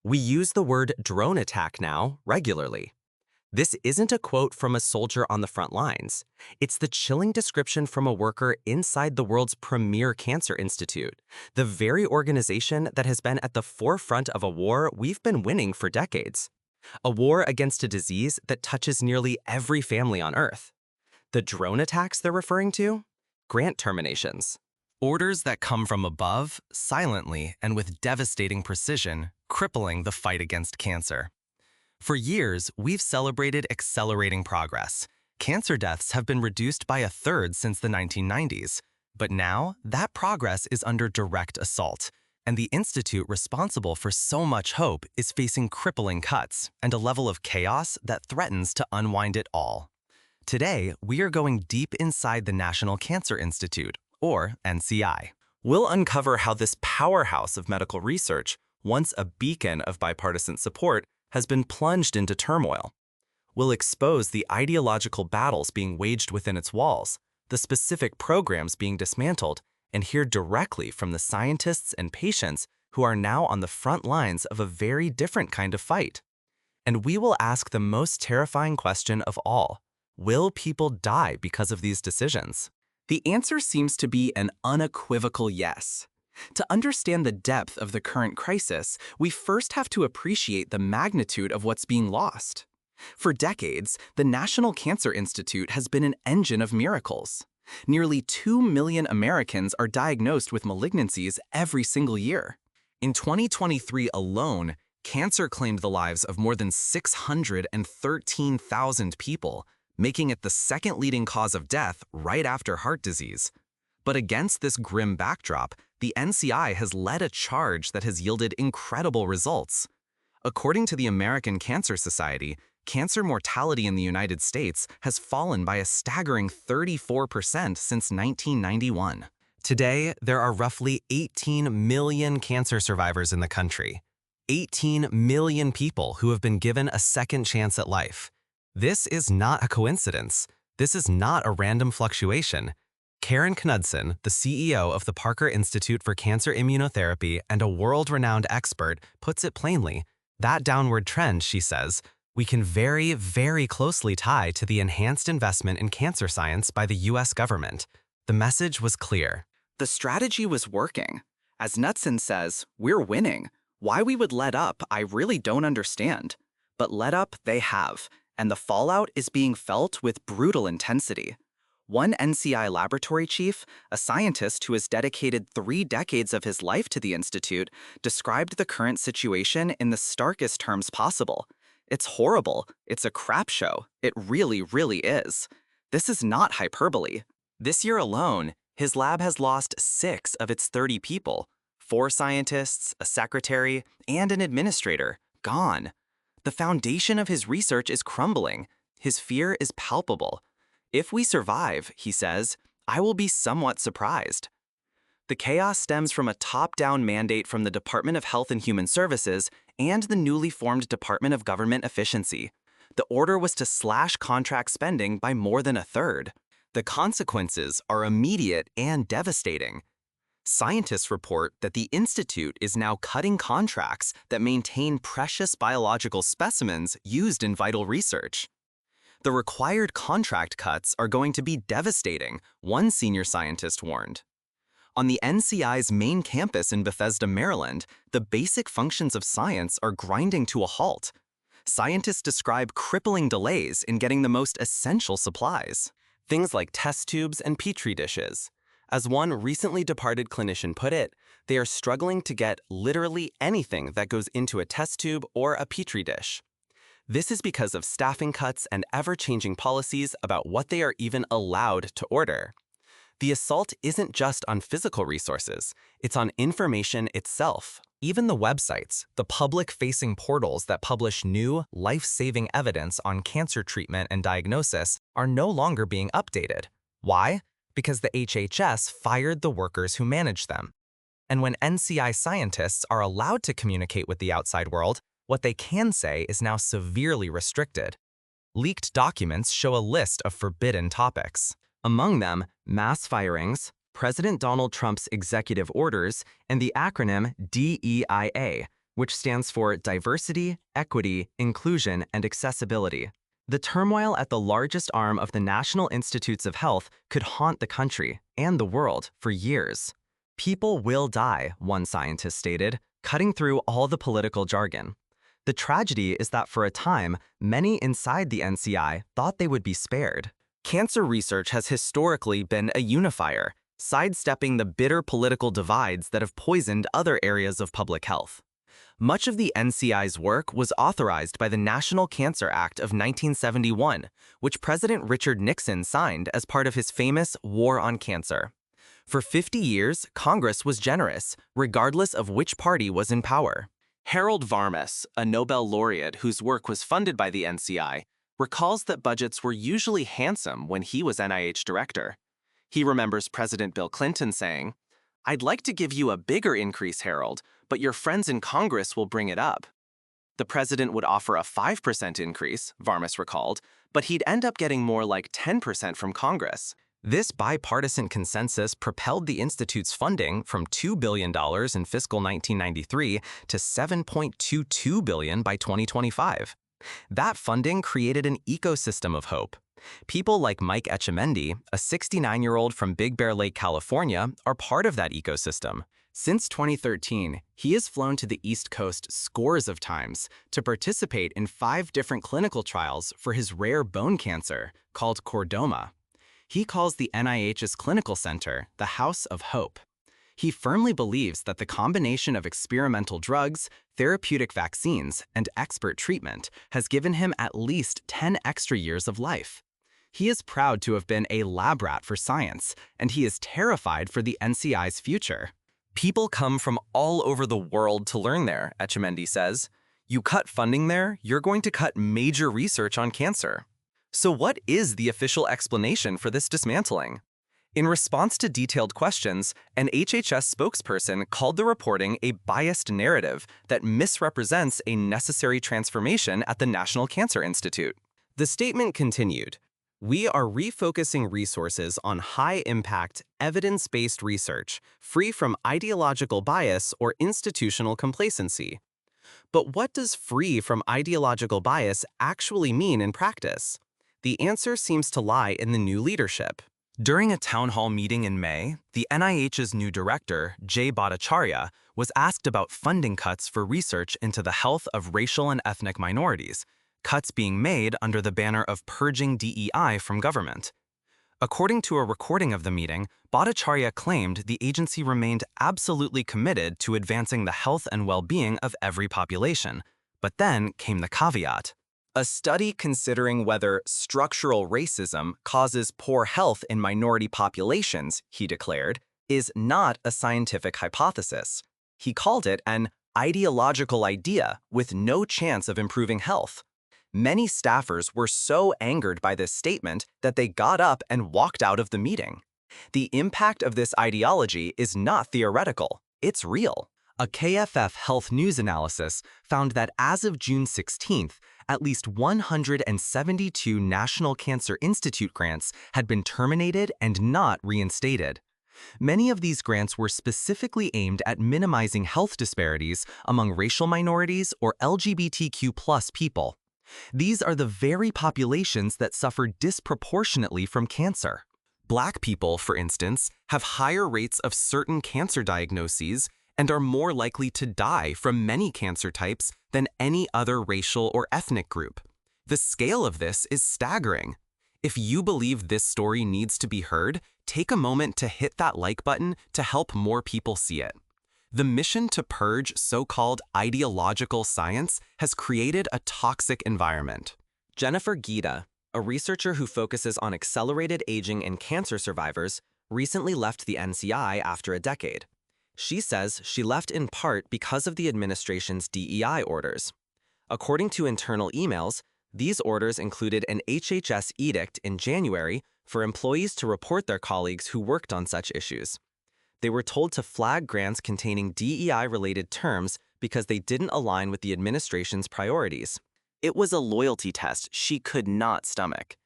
We use the word drone attack now regularly. This isn't a quote from a soldier on the front lines. It's the chilling description from a worker inside the world's premier cancer institute, the very organization that has been at the forefront of a war we've been winning for decades. A war against a disease that touches nearly every family on Earth. The drone attacks they're referring to? Grant terminations. Orders that come from above, silently and with devastating precision, crippling the fight against cancer. For years, we've celebrated accelerating progress. Cancer deaths have been reduced by a third since the 1990s. But now, that progress is under direct assault, and the institute responsible for so much hope is facing crippling cuts and a level of chaos that threatens to unwind it all. Today, we are going deep inside the National Cancer Institute, or NCI. We'll uncover how this powerhouse of medical research, once a beacon of bipartisan support, has been plunged into turmoil. We'll expose the ideological battles being waged within its walls, the specific programs being dismantled, and hear directly from the scientists and patients who are now on the front lines of a very different kind of fight. And we will ask the most terrifying question of all: will people die because of these decisions? The answer seems to be an unequivocal yes. To understand the depth of the current crisis, we first have to appreciate the magnitude of what's being lost. For decades, the National Cancer Institute has been an engine of miracles. Nearly 2 million Americans are diagnosed with malignancies every single year. In 2023 alone, cancer claimed the lives of more than 613,000 people, making it the second leading cause of death right after heart disease. But against this grim backdrop, the NCI has led a charge that has yielded incredible results. According to the American Cancer Society, cancer mortality in the United States has fallen by a staggering 34% since 1991. Today, there are roughly 18 million cancer survivors in the country. 18 million people who have been given a second chance at life. This is not a coincidence. This is not a random fluctuation. Karen Knudsen, the CEO of the Parker Institute for Cancer Immunotherapy and a world-renowned expert, puts it plainly. That downward trend, she says, we can very, very closely tie to the enhanced investment in cancer science by the US government. The message was clear. The strategy was working. As Knudsen says, we're winning. Why we would let up, I really don't understand. But let up they have, and the fallout is being felt with brutal intensity. One NCI laboratory chief, a scientist who has dedicated 3 decades of his life to the institute, described the current situation in the starkest terms possible. It's horrible. It's a crap show. It really, really is. This is not hyperbole. This year alone, his lab has lost 6 of its 30 people. 4 scientists, a secretary, and an administrator, gone. The foundation of his research is crumbling. His fear is palpable. If we survive, he says, I will be somewhat surprised. The chaos stems from a top-down mandate from the Department of Health and Human Services and the newly formed Department of Government Efficiency. The order was to slash contract spending by more than a third. The consequences are immediate and devastating. Scientists report that the Institute is now cutting contracts that maintain precious biological specimens used in vital research. The required contract cuts are going to be devastating, one senior scientist warned. On the NCI's main campus in Bethesda, Maryland, the basic functions of science are grinding to a halt. Scientists describe crippling delays in getting the most essential supplies. Things like test tubes and petri dishes. As one recently departed clinician put it, they are struggling to get literally anything that goes into a test tube or a petri dish. This is because of staffing cuts and ever-changing policies about what they are even allowed to order. The assault isn't just on physical resources, it's on information itself. Even the websites, the public-facing portals that publish new, life-saving evidence on cancer treatment and diagnosis, are no longer being updated. Why? Because the HHS fired the workers who manage them. And when NCI scientists are allowed to communicate with the outside world, what they can say is now severely restricted. Leaked documents show a list of forbidden topics. Among them, mass firings, President Donald Trump's executive orders, and the acronym DEIA, which stands for diversity, equity, inclusion, and accessibility. The turmoil at the largest arm of the National Institutes of Health could haunt the country and the world for years. People will die, one scientist stated, cutting through all the political jargon. The tragedy is that for a time, many inside the NCI thought they would be spared. Cancer research has historically been a unifier, sidestepping the bitter political divides that have poisoned other areas of public health. Much of the NCI's work was authorized by the National Cancer Act of 1971, which President Richard Nixon signed as part of his famous War on Cancer. For 50 years, Congress was generous, regardless of which party was in power. Harold Varmus, a Nobel laureate whose work was funded by the NCI, recalls that budgets were usually handsome when he was NIH director. He remembers President Bill Clinton saying, "I'd like to give you a bigger increase, Harold, but your friends in Congress will bring it up." The president would offer a 5% increase, Varmus recalled, but he'd end up getting more like 10% from Congress. This bipartisan consensus propelled the Institute's funding from $2 billion in fiscal 1993 to $7.22 billion by 2025. That funding created an ecosystem of hope. People like Mike Etchemendy, a 69-year-old from Big Bear Lake, California, are part of that ecosystem. Since 2013, he has flown to the East Coast scores of times to participate in 5 different clinical trials for his rare bone cancer, called chordoma. He calls the NIH's clinical center the House of Hope. He firmly believes that the combination of experimental drugs, therapeutic vaccines, and expert treatment has given him at least 10 extra years of life. He is proud to have been a lab rat for science, and he is terrified for the NCI's future. People come from all over the world to learn there, Etchemendy says. You cut funding there, you're going to cut major research on cancer. So what is the official explanation for this dismantling? In response to detailed questions, an HHS spokesperson called the reporting a biased narrative that misrepresents a necessary transformation at the National Cancer Institute. The statement continued, "We are refocusing resources on high-impact, evidence-based research, free from ideological bias or institutional complacency." But what does free from ideological bias actually mean in practice? The answer seems to lie in the new leadership. During a town hall meeting in May, the NIH's new director, Jay Bhattacharya, was asked about funding cuts for research into the health of racial and ethnic minorities, cuts being made under the banner of purging DEI from government. According to a recording of the meeting, Bhattacharya claimed the agency remained absolutely committed to advancing the health and well-being of every population. But then came the caveat. A study considering whether structural racism causes poor health in minority populations, he declared, is not a scientific hypothesis. He called it an ideological idea with no chance of improving health. Many staffers were so angered by this statement that they got up and walked out of the meeting. The impact of this ideology is not theoretical, it's real. A KFF Health News analysis found that as of June 16th, at least 172 National Cancer Institute grants had been terminated and not reinstated. Many of these grants were specifically aimed at minimizing health disparities among racial minorities or LGBTQ+ people. These are the very populations that suffer disproportionately from cancer. Black people, for instance, have higher rates of certain cancer diagnoses and are more likely to die from many cancer types than any other racial or ethnic group. The scale of this is staggering. If you believe this story needs to be heard, take a moment to hit that like button to help more people see it. The mission to purge so-called ideological science has created a toxic environment. Jennifer Gita, a researcher who focuses on accelerated aging in cancer survivors, recently left the NCI after a decade. She says she left in part because of the administration's DEI orders. According to internal emails, these orders included an HHS edict in January for employees to report their colleagues who worked on such issues. They were told to flag grants containing DEI-related terms because they didn't align with the administration's priorities. It was a loyalty test she could not stomach.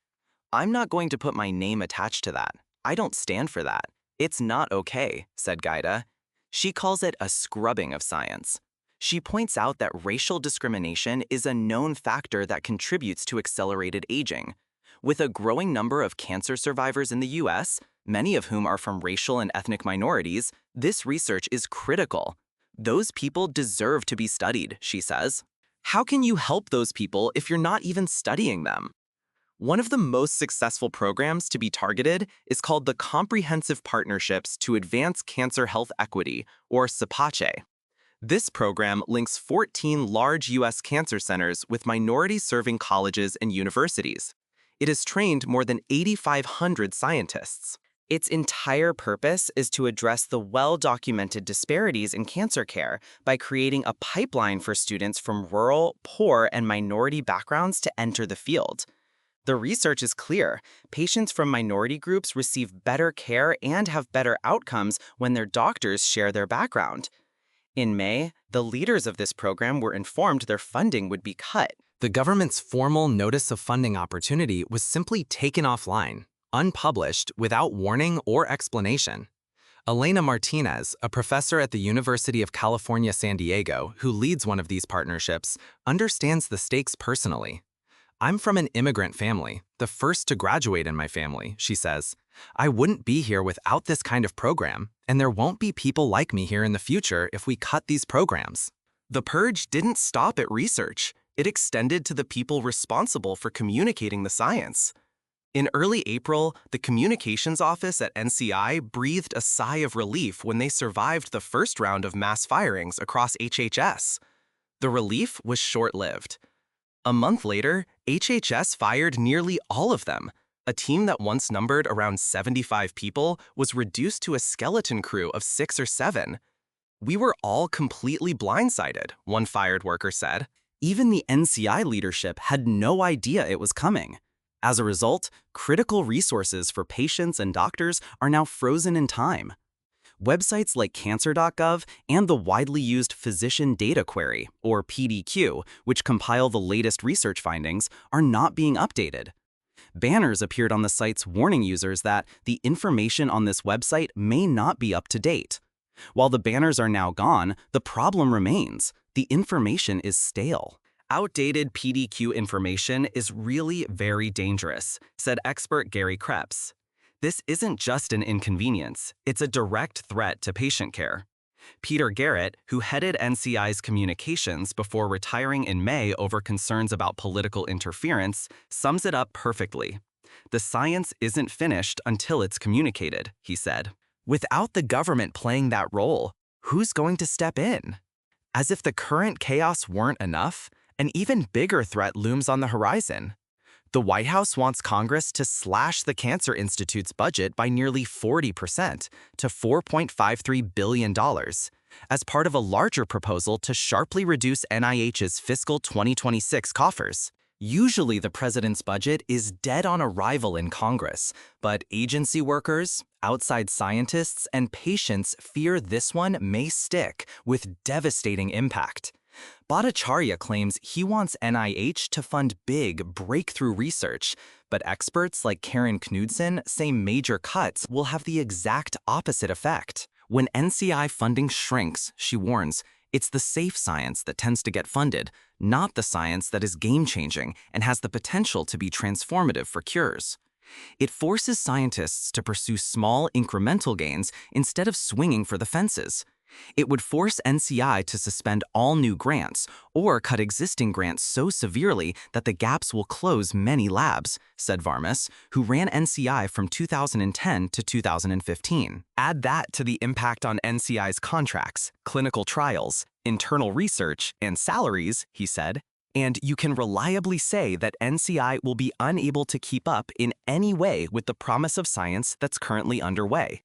"I'm not going to put my name attached to that. I don't stand for that. It's not okay," said Gaida. She calls it a scrubbing of science. She points out that racial discrimination is a known factor that contributes to accelerated aging. With a growing number of cancer survivors in the US, many of whom are from racial and ethnic minorities, this research is critical. Those people deserve to be studied, she says. How can you help those people if you're not even studying them? One of the most successful programs to be targeted is called the Comprehensive Partnerships to Advance Cancer Health Equity, or CPACE. This program links 14 large U.S. cancer centers with minority-serving colleges and universities. It has trained more than 8,500 scientists. Its entire purpose is to address the well-documented disparities in cancer care by creating a pipeline for students from rural, poor, and minority backgrounds to enter the field. The research is clear. Patients from minority groups receive better care and have better outcomes when their doctors share their background. In May, the leaders of this program were informed their funding would be cut. The government's formal notice of funding opportunity was simply taken offline, unpublished, without warning or explanation. Elena Martinez, a professor at the University of California, San Diego, who leads one of these partnerships, understands the stakes personally. "I'm from an immigrant family, the first to graduate in my family," she says. "I wouldn't be here without this kind of program, and there won't be people like me here in the future if we cut these programs." The purge didn't stop at research. It extended to the people responsible for communicating the science. In early April, the communications office at NCI breathed a sigh of relief when they survived the first round of mass firings across HHS. The relief was short-lived. A month later, HHS fired nearly all of them. A team that once numbered around 75 people was reduced to a skeleton crew of 6 or 7. "We were all completely blindsided," one fired worker said. Even the NCI leadership had no idea it was coming. As a result, critical resources for patients and doctors are now frozen in time. Websites like cancer.gov and the widely used Physician Data Query, or PDQ, which compile the latest research findings, are not being updated. Banners appeared on the sites warning users that the information on this website may not be up to date. While the banners are now gone, the problem remains. The information is stale. Outdated PDQ information is really very dangerous, said expert Gary Krebs. This isn't just an inconvenience, it's a direct threat to patient care. Peter Garrett, who headed NCI's communications before retiring in May over concerns about political interference, sums it up perfectly. "The science isn't finished until it's communicated," he said. Without the government playing that role, who's going to step in? As if the current chaos weren't enough, an even bigger threat looms on the horizon. The White House wants Congress to slash the Cancer Institute's budget by nearly 40% to $4.53 billion as part of a larger proposal to sharply reduce NIH's fiscal 2026 coffers. Usually the president's budget is dead on arrival in Congress, but agency workers, outside scientists, and patients fear this one may stick with devastating impact. Bhattacharya claims he wants NIH to fund big, breakthrough research, but experts like Karen Knudsen say major cuts will have the exact opposite effect. When NCI funding shrinks, she warns, it's the safe science that tends to get funded, not the science that is game-changing and has the potential to be transformative for cures. It forces scientists to pursue small, incremental gains instead of swinging for the fences. It would force NCI to suspend all new grants or cut existing grants so severely that the gaps will close many labs, said Varmus, who ran NCI from 2010 to 2015. Add that to the impact on NCI's contracts, clinical trials, internal research, and salaries, he said, and you can reliably say that NCI will be unable to keep up in any way with the promise of science that's currently underway.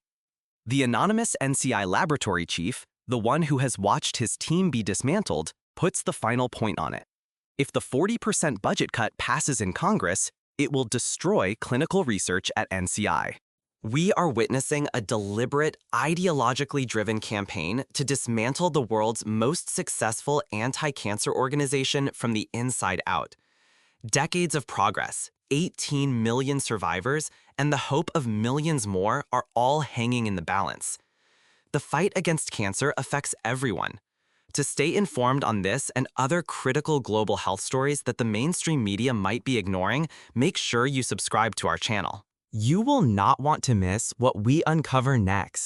The anonymous NCI laboratory chief, the one who has watched his team be dismantled, puts the final point on it. If the 40% budget cut passes in Congress, it will destroy clinical research at NCI. We are witnessing a deliberate, ideologically driven campaign to dismantle the world's most successful anti-cancer organization from the inside out. Decades of progress, 18 million survivors, and the hope of millions more are all hanging in the balance. The fight against cancer affects everyone. To stay informed on this and other critical global health stories that the mainstream media might be ignoring, make sure you subscribe to our channel. You will not want to miss what we uncover next.